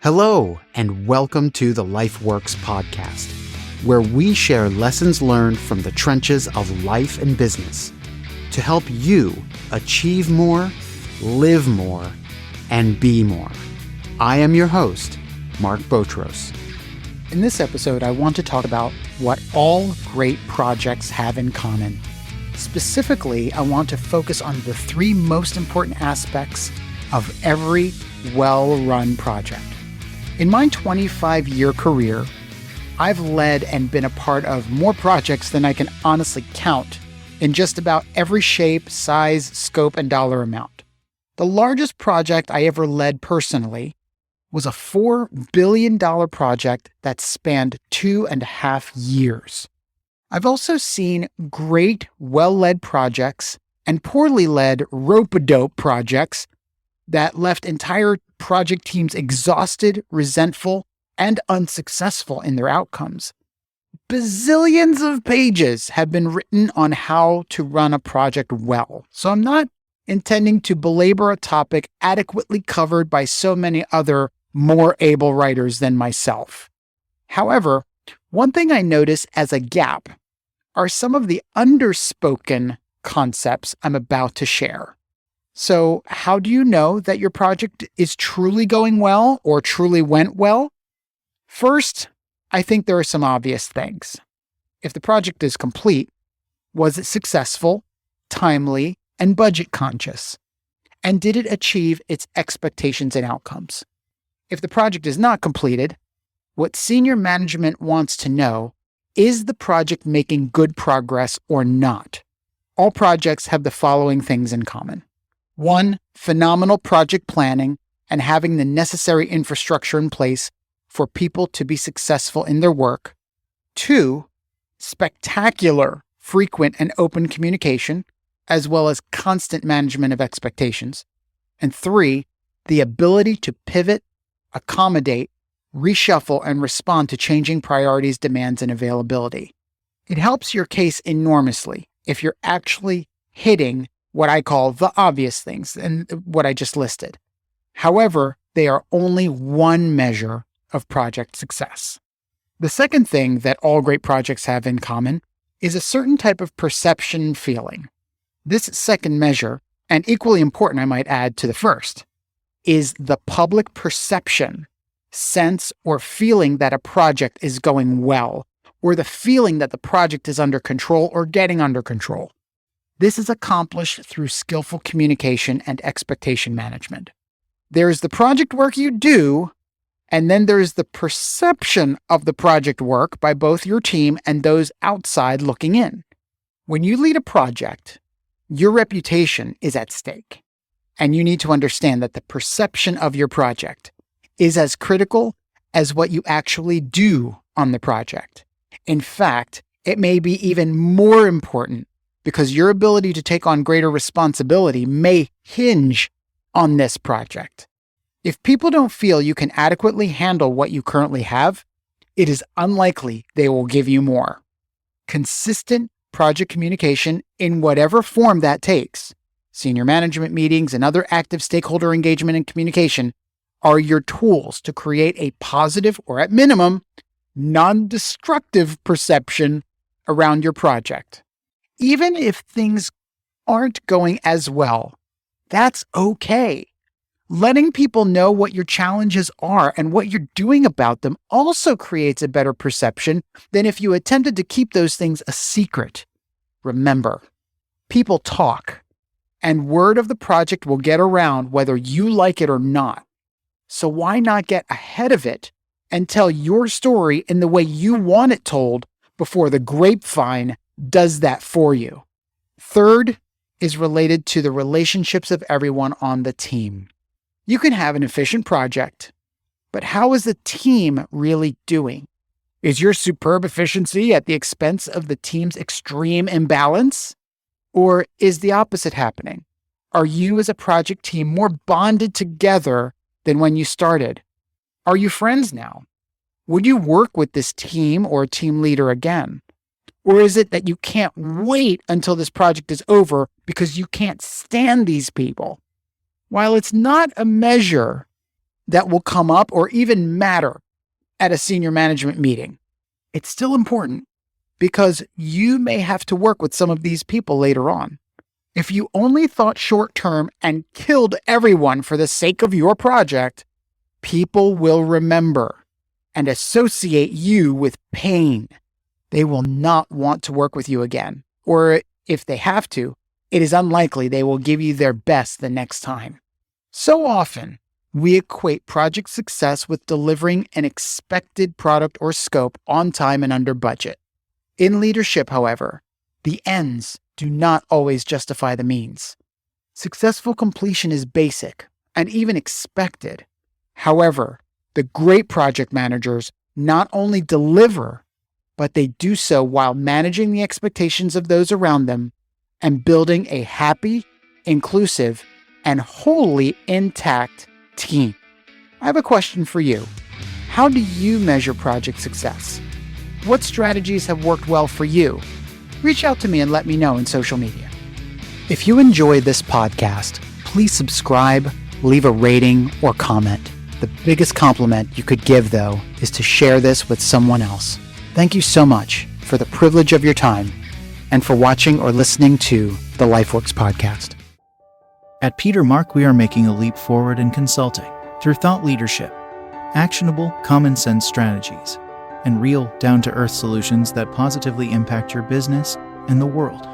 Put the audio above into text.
Hello, and welcome to the LifeWorks podcast, where we share lessons learned from the trenches of life and business to help you achieve more, live more, and be more. I am your host, Mark Botros. In this episode, I want to talk about what all great projects have in common. Specifically, I want to focus on the three most important aspects of every well-run project. In my 25-year career, I've led and been a part of more projects than I can honestly count in just about every shape, size, scope, and dollar amount. The largest project I ever led personally was a $4 billion project that spanned 2.5 years. I've also seen great, well-led projects and poorly led rope-a-dope projects that left entire project teams exhausted, resentful, and unsuccessful in their outcomes. Bazillions of pages have been written on how to run a project well, so I'm not intending to belabor a topic adequately covered by so many other more able writers than myself. However, one thing I notice as a gap are some of the underspoken concepts I'm about to share. So, how do you know that your project is truly going well or truly went well? First, I think there are some obvious things. If the project is complete, was it successful, timely, and budget conscious? And did it achieve its expectations and outcomes? If the project is not completed, what senior management wants to know is the project making good progress or not? All projects have the following things in common. 1, phenomenal project planning and having the necessary infrastructure in place for people to be successful in their work. 2, spectacular, frequent, and open communication, as well as constant management of expectations. And 3, the ability to pivot, accommodate, reshuffle, and respond to changing priorities, demands, and availability. It helps your case enormously if you're actually hitting what I call the obvious things and what I just listed. However, they are only one measure of project success. The second thing that all great projects have in common is a certain type of perception feeling. This second measure, and equally important I might add to the first, is the public perception, sense, or feeling that a project is going well, or the feeling that the project is under control or getting under control. This is accomplished through skillful communication and expectation management. There's the project work you do, and then there's the perception of the project work by both your team and those outside looking in. When you lead a project, your reputation is at stake, and you need to understand that the perception of your project is as critical as what you actually do on the project. In fact, it may be even more important because your ability to take on greater responsibility may hinge on this project. If people don't feel you can adequately handle what you currently have, it is unlikely they will give you more. Consistent project communication in whatever form that takes, senior management meetings and other active stakeholder engagement and communication, are your tools to create a positive or at minimum, non-destructive perception around your project. Even if things aren't going as well, that's okay. Letting people know what your challenges are and what you're doing about them also creates a better perception than if you attempted to keep those things a secret. Remember, people talk, and word of the project will get around whether you like it or not. So why not get ahead of it and tell your story in the way you want it told before the grapevine does that for you? Third is related to the relationships of everyone on the team. You can have an efficient project, but how is the team really doing? Is your superb efficiency at the expense of the team's extreme imbalance? Or is the opposite happening? Are you as a project team more bonded together than when you started? Are you friends now? Would you work with this team or team leader again? Or is it that you can't wait until this project is over because you can't stand these people? While it's not a measure that will come up or even matter at a senior management meeting. It's still important because you may have to work with some of these people later on. If you only thought short term and killed everyone for the sake of your project, people will remember and associate you with pain. They will not want to work with you again. Or if they have to, it is unlikely they will give you their best the next time. So often, we equate project success with delivering an expected product or scope on time and under budget. In leadership, however, the ends do not always justify the means. Successful completion is basic and even expected. However, the great project managers not only deliver, but they do so while managing the expectations of those around them and building a happy, inclusive, and wholly intact team. I have a question for you. How do you measure project success? What strategies have worked well for you? Reach out to me and let me know in social media. If you enjoyed this podcast, please subscribe, leave a rating, or comment. The biggest compliment you could give, though, is to share this with someone else. Thank you so much for the privilege of your time and for watching or listening to the LifeWorks podcast. At Peter Mark, we are making a leap forward in consulting through thought leadership, actionable, common-sense strategies, and real, down-to-earth solutions that positively impact your business and the world.